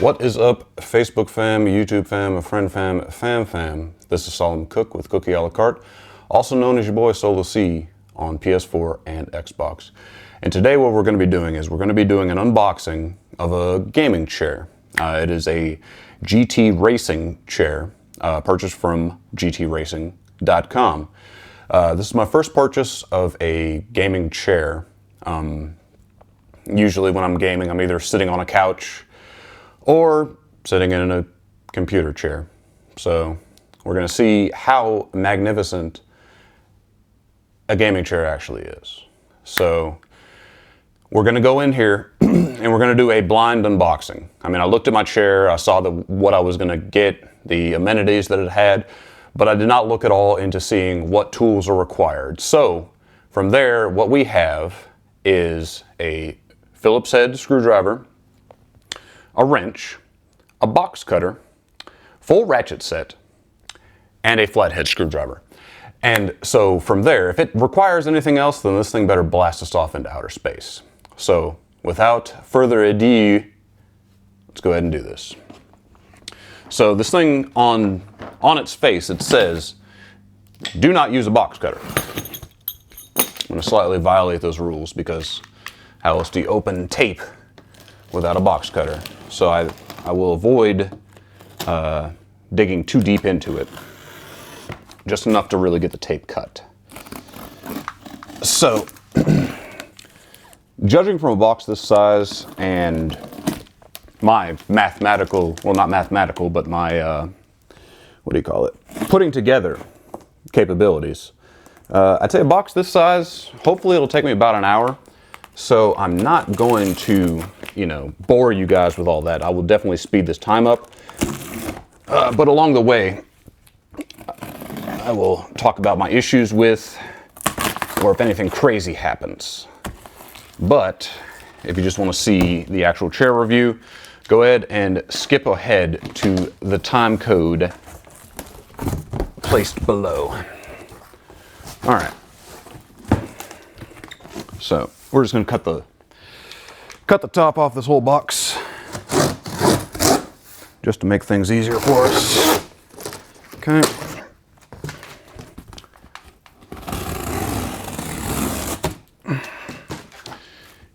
What is up, Facebook fam, YouTube fam, friend fam, fam? This is Solomon Cook with Cookie a la Carte, also known as your boy Solo C on PS4 and Xbox. And today what we're going to be doing is we're going to be doing an unboxing of a gaming chair. It is a GTRacing chair, purchased from GTRacing.com. This is my first purchase of a gaming chair. Usually when I'm gaming, I'm either sitting on a couch or sitting in a computer chair. So we're going to see how magnificent a gaming chair actually is. So we're going to go in here and we're going to do a blind unboxing. I mean, I looked at my chair, I saw what I was going to get, the amenities that it had, but I did not look at all into seeing what tools are required. So from there, what we have is a Phillips head screwdriver, a wrench, a box cutter, full ratchet set, and a flathead screwdriver. And so from there, if it requires anything else, then this thing better blast us off into outer space. So without further ado, let's go ahead and do this. So this thing on its face, it says, do not use a box cutter. I'm going to slightly violate those rules because how else do you open tape without a box cutter? So I will avoid digging too deep into it, just enough to really get the tape cut. So, judging from a box this size and my mathematical, well not mathematical, but my, what do you call it? Putting together capabilities. I'd say a box this size, hopefully it'll take me about an hour. So I'm not going to, bore you guys with all that. I will definitely speed this time up. But along the way, I will talk about my issues with, or if anything crazy happens. But if you just want to see the actual chair review, go ahead and skip ahead to the time code placed below. All right. So we're just going to cut the top off this whole box, just to make things easier for us. Okay.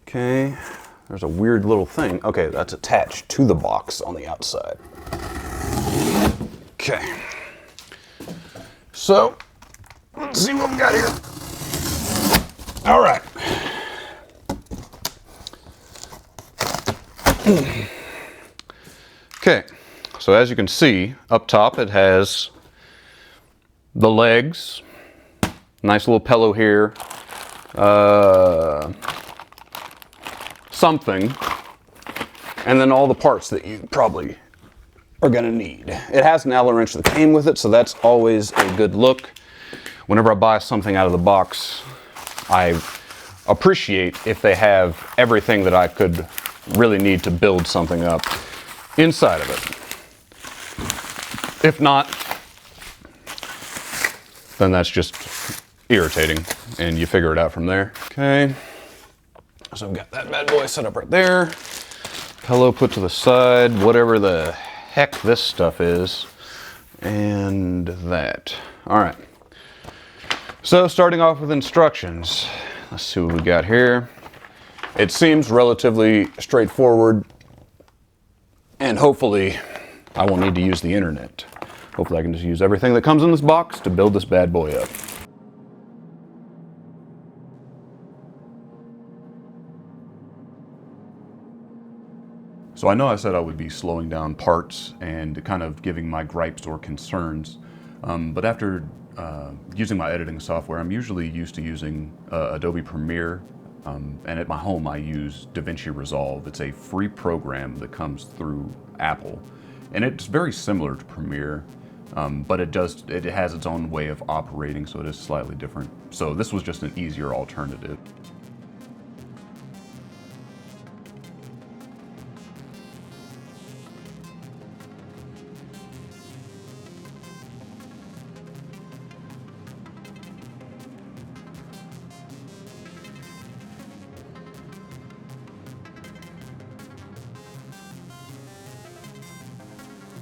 Okay, there's a weird little thing. Okay, that's attached to the box on the outside. Okay. So, let's see what we got here. All right. Okay, so as you can see, up top it has the legs, nice little pillow here, something, and then all the parts that you probably are gonna need. It has an Allen wrench that came with it, so that's always a good look. Whenever I buy something out of the box, I appreciate if they have everything that I could really need to build something up inside of it. If not, then that's just irritating, and you figure it out from there. Okay, so I've got that bad boy set up right there. Pillow put to the side, whatever the heck this stuff is, and that. All right. So starting off with instructions, let's see what we got here. It seems relatively straightforward, and hopefully I won't need to use the internet. Hopefully I can just use everything that comes in this box to build this bad boy up. So I know I said I would be slowing down parts and kind of giving my gripes or concerns, but after using my editing software, I'm usually used to using Adobe Premiere, and at my home I use DaVinci Resolve. It's a free program that comes through Apple, and it's very similar to Premiere, but it has its own way of operating, so it is slightly different. So this was just an easier alternative.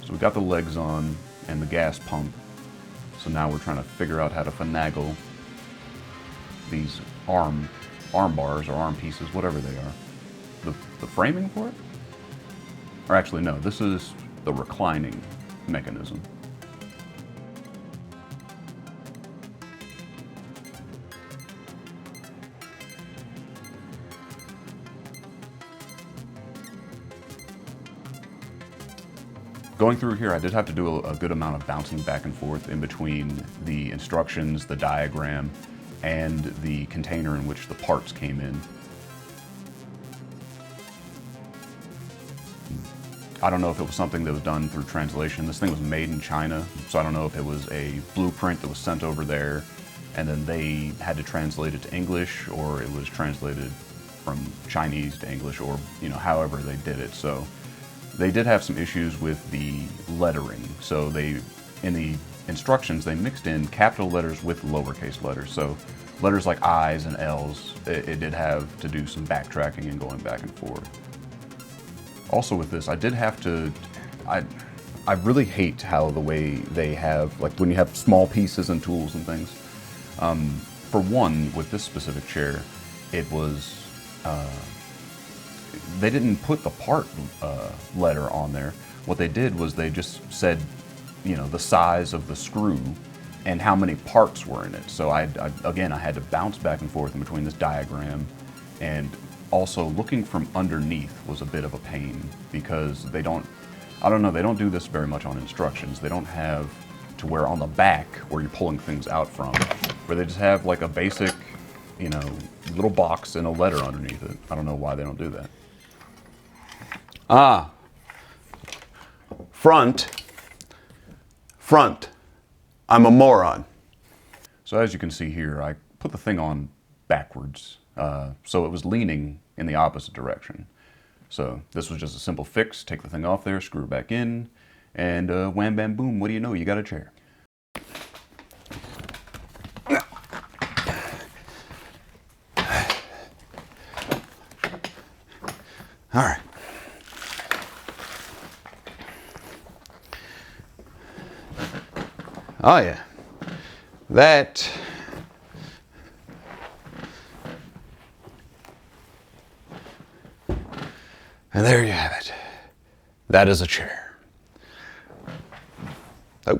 So we got the legs on and the gas pump. So now we're trying to figure out how to finagle these arm bars or arm pieces, whatever they are. The framing for it? Or actually no, this is the reclining mechanism. Going through here, I did have to do a good amount of bouncing back and forth in between the instructions, the diagram, and the container in which the parts came in. I don't know if it was something that was done through translation. This thing was made in China, so I don't know if it was a blueprint that was sent over there and then they had to translate it to English, or it was translated from Chinese to English, or however they did it. So they did have some issues with the lettering. So in the instructions, they mixed in capital letters with lowercase letters. So letters like I's and L's, it did have to do some backtracking and going back and forth. Also with this, I did have to, I really hate how the way they have, like when you have small pieces and tools and things. For one, with this specific chair, it was, they didn't put the part letter on there. What they did was they just said, the size of the screw and how many parts were in it. So again, I had to bounce back and forth in between this diagram, and also looking from underneath was a bit of a pain because they don't do this very much on instructions. They don't have to where on the back where you're pulling things out from, where they just have like a basic, little box and a letter underneath it. I don't know why they don't do that. Front. I'm a moron. So as you can see here, I put the thing on backwards. So it was leaning in the opposite direction. So this was just a simple fix. Take the thing off there, screw it back in, and wham bam boom, what do you know, you got a chair. All right. Oh yeah, that. And there you have it. That is a chair. Oh.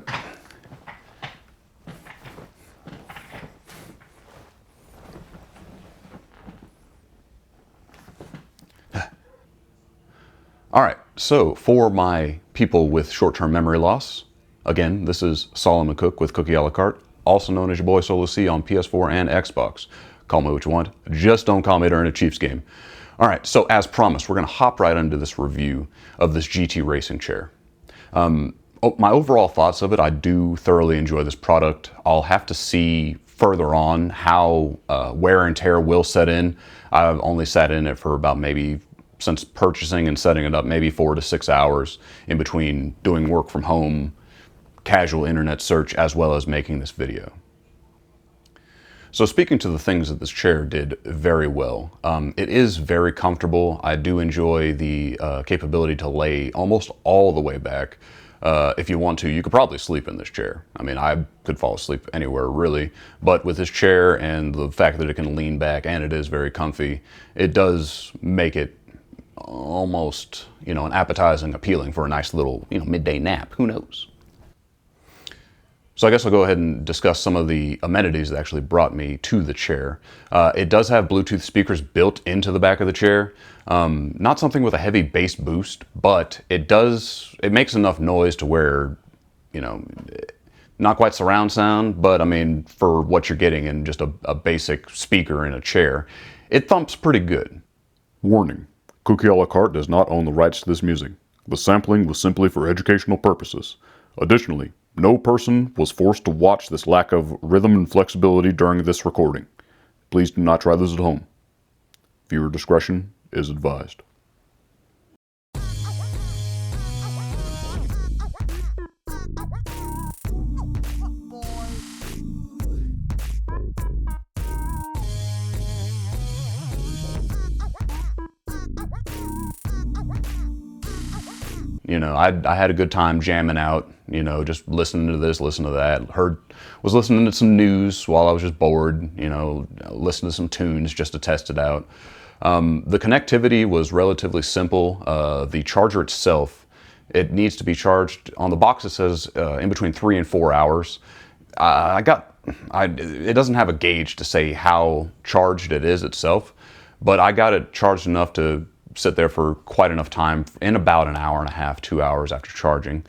All right, so for my people with short-term memory loss, again, this is Solomon Cook with Cookie a la carte, also known as your boy Solo C on PS4 and Xbox. Call me what you want, just don't call me during a Chiefs game. All right, so as promised, we're gonna hop right into this review of this GTRacing chair. My overall thoughts of it, I do thoroughly enjoy this product. I'll have to see further on how wear and tear will set in. I've only sat in it for about maybe, since purchasing and setting it up, maybe 4 to 6 hours in between doing work from home, casual internet search, as well as making this video. So speaking to the things that this chair did very well, it is very comfortable. I do enjoy the capability to lay almost all the way back. If you want to, you could probably sleep in this chair. I mean, I could fall asleep anywhere really, but with this chair and the fact that it can lean back and it is very comfy, it does make it almost, an appetizing, appealing for a nice little, midday nap. Who knows? So I guess I'll go ahead and discuss some of the amenities that actually brought me to the chair. It does have Bluetooth speakers built into the back of the chair. Not something with a heavy bass boost, but it makes enough noise to where, not quite surround sound, but I mean, for what you're getting in just a basic speaker in a chair, it thumps pretty good. Warning, Cookie a la carte does not own the rights to this music. The sampling was simply for educational purposes. Additionally, no person was forced to watch this lack of rhythm and flexibility during this recording. Please do not try this at home. Viewer discretion is advised. I had a good time jamming out, just listening to this, listening to that. Was listening to some news while I was just bored, listening to some tunes just to test it out. The connectivity was relatively simple. The charger itself, it needs to be charged. On the box it says in between 3 and 4 hours. It doesn't have a gauge to say how charged it is itself, but I got it charged enough to sit there for quite enough time, in about an hour and a half, 2 hours after charging.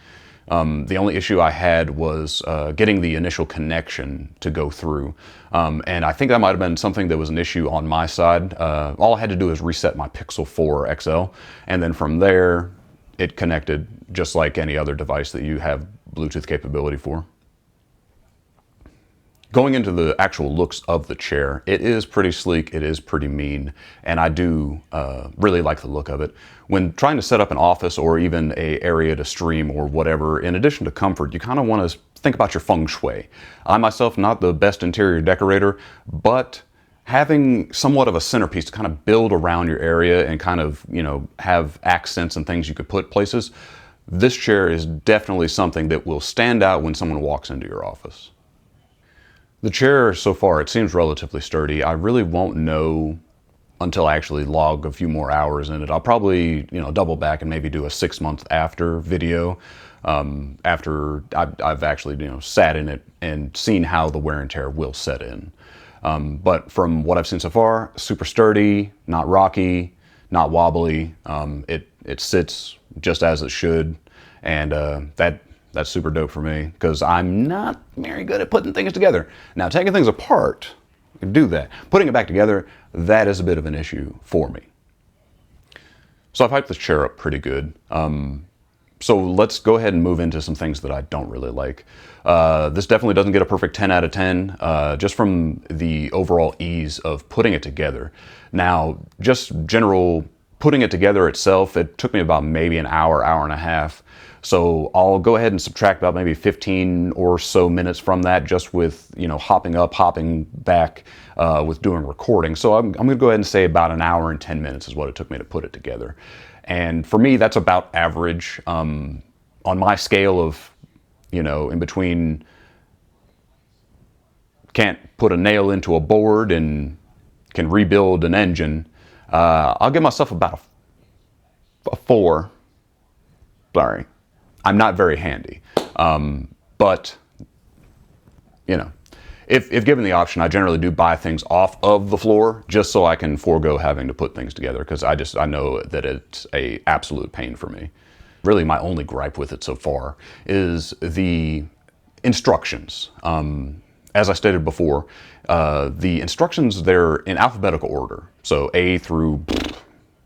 The only issue I had was getting the initial connection to go through. And I think that might have been something that was an issue on my side. All I had to do is reset my Pixel 4 XL, and then from there, it connected just like any other device that you have Bluetooth capability for. Going into the actual looks of the chair, it is pretty sleek, it is pretty mean, and I do really like the look of it. When trying to set up an office or even an area to stream or whatever, in addition to comfort, you kind of want to think about your feng shui. I myself, not the best interior decorator, but having somewhat of a centerpiece to kind of build around your area and kind of, have accents and things you could put places, this chair is definitely something that will stand out when someone walks into your office. The chair, so far, it seems relatively sturdy. I really won't know until I actually log a few more hours in it. I'll probably, double back and maybe do a 6 month after video after I've actually, sat in it and seen how the wear and tear will set in. But from what I've seen so far, super sturdy, not rocky, not wobbly. It sits just as it should, and that's super dope for me, because I'm not very good at putting things together. Now, taking things apart, I can do that. Putting it back together, that is a bit of an issue for me. So I've hyped this chair up pretty good. So let's go ahead and move into some things that I don't really like. This definitely doesn't get a perfect 10 out of 10, just from the overall ease of putting it together. Now, just general putting it together itself, it took me about maybe an hour, hour and a half. So I'll go ahead and subtract about maybe 15 or so minutes from that, just with, hopping up, hopping back, with doing recording. So I'm going to go ahead and say about an hour and 10 minutes is what it took me to put it together. And for me, that's about average. On my scale of, in between can't put a nail into a board and can rebuild an engine, I'll give myself about a 4. Sorry. I'm not very handy, but if given the option, I generally do buy things off of the floor just so I can forego having to put things together, because I know that it's a absolute pain for me. Really, my only gripe with it so far is the instructions. As I stated before, the instructions, they're in alphabetical order, so A through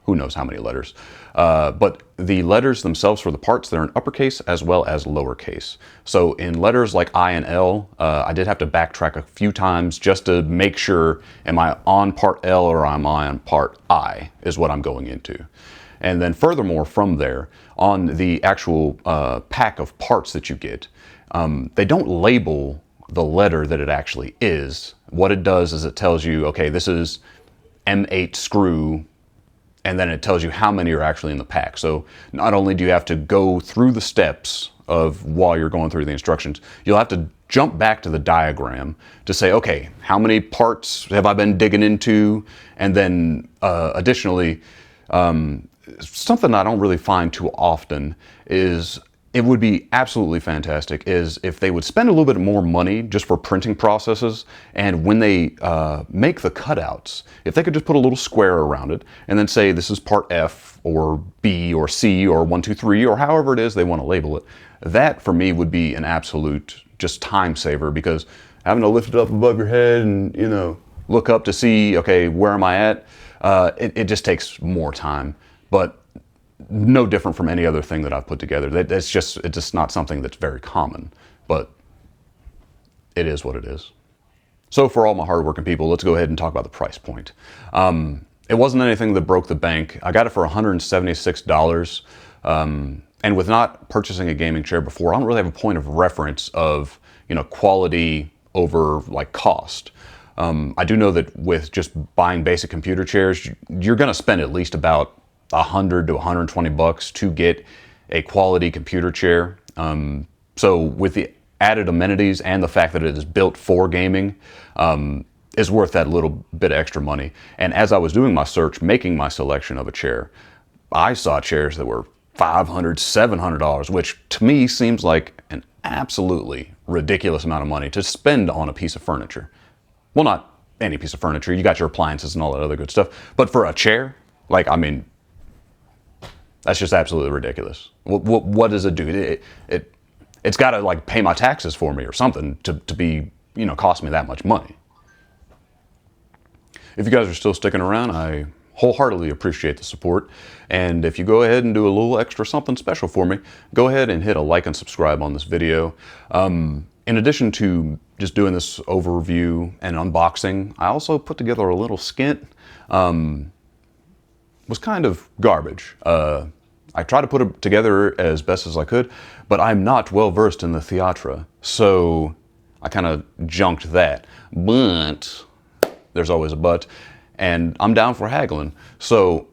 who knows how many letters. But the letters themselves for the parts, they're in uppercase as well as lowercase. So in letters like I and L, I did have to backtrack a few times just to make sure, am I on part L or am I on part I, is what I'm going into. And then furthermore from there, on the actual pack of parts that you get, they don't label the letter that it actually is. What it does is it tells you, okay, this is M8 screw, and then it tells you how many are actually in the pack. So not only do you have to go through the steps of while you're going through the instructions, you'll have to jump back to the diagram to say, okay, how many parts have I been digging into? And then additionally, something I don't really find too often is, it would be absolutely fantastic is if they would spend a little bit more money just for printing processes, and when they make the cutouts, if they could just put a little square around it and then say this is part F or B or C or 1, 2, 3 or however it is they want to label it, that for me would be an absolute just time saver, because having to lift it up above your head and look up to see, okay, where am I at, it just takes more time. But no different from any other thing that I've put together. It's just not something that's very common, but it is what it is. So for all my hardworking people, let's go ahead and talk about the price point. It wasn't anything that broke the bank. I got it for $176. And with not purchasing a gaming chair before, I don't really have a point of reference of, quality over like cost. I do know that with just buying basic computer chairs, you're going to spend at least about $100 to $120 to get a quality computer chair. So with the added amenities and the fact that it is built for gaming, is worth that little bit of extra money. And as I was doing my search, making my selection of a chair, I saw chairs that were $500, $700, which to me seems like an absolutely ridiculous amount of money to spend on a piece of furniture. Well, not any piece of furniture. You got your appliances and all that other good stuff. But for a chair, like, I mean, that's just absolutely ridiculous. What does it do? It's got to like pay my taxes for me or something to be, you know, cost me that much money. If you guys are still sticking around, I wholeheartedly appreciate the support. And if you go ahead and do a little extra something special for me, go ahead and hit a like and subscribe on this video. In addition to just doing this overview and unboxing, I also put together a little skit. Was kind of garbage. I tried to put it together as best as I could, but I'm not well versed in the theatre, so I kind of junked that. But there's always a but, and I'm down for haggling. So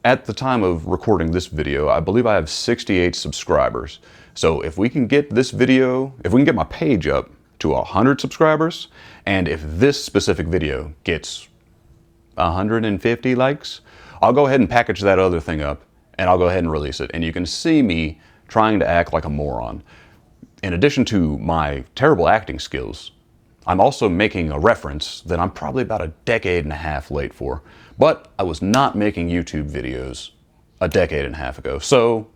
at the time of recording this video, I believe I have 68 subscribers. So if we can get this video, if we can get my page up to 100 subscribers, and if this specific video gets 150 likes, I'll go ahead and package that other thing up and I'll go ahead and release it. And you can see me trying to act like a moron. In addition to my terrible acting skills, I'm also making a reference that I'm probably about a decade and a half late for. But I was not making YouTube videos a decade and a half ago. So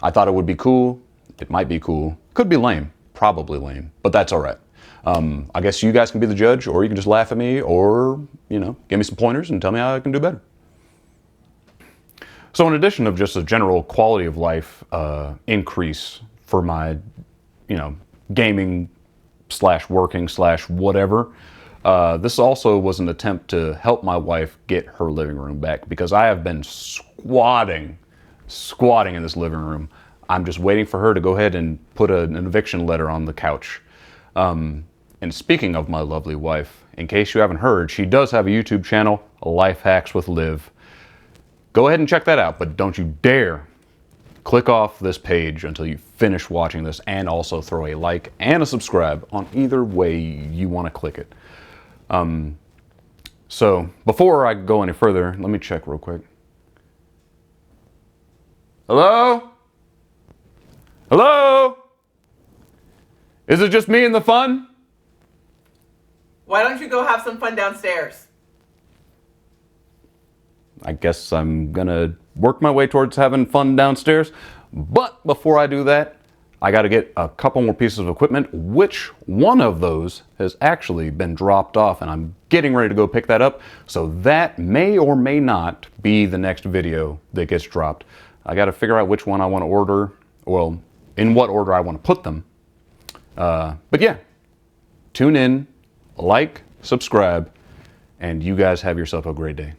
I thought it would be cool. It might be cool. Could be lame. Probably lame. But that's all right. I guess you guys can be the judge, or you can just laugh at me, or, you know, give me some pointers and tell me how I can do better. So in addition of just a general quality of life increase for my, you know, gaming / working / whatever, this also was an attempt to help my wife get her living room back, because I have been squatting in this living room. I'm just waiting for her to go ahead and put an eviction letter on the couch. And speaking of my lovely wife, in case you haven't heard, she does have a YouTube channel, Life Hacks with Liv. Go ahead and check that out, but don't you dare click off this page until you finish watching this, and also throw a like and a subscribe on either way you want to click it. So before I go any further, let me check real quick. Hello? Hello? Is it just me and the fun? Why don't you go have some fun downstairs? I guess I'm gonna work my way towards having fun downstairs. But before I do that, I gotta get a couple more pieces of equipment, which one of those has actually been dropped off, and I'm getting ready to go pick that up. So that may or may not be the next video that gets dropped. I gotta figure out which one I wanna order, well, in what order I wanna put them. But yeah, tune in, like, subscribe, and you guys have yourself a great day.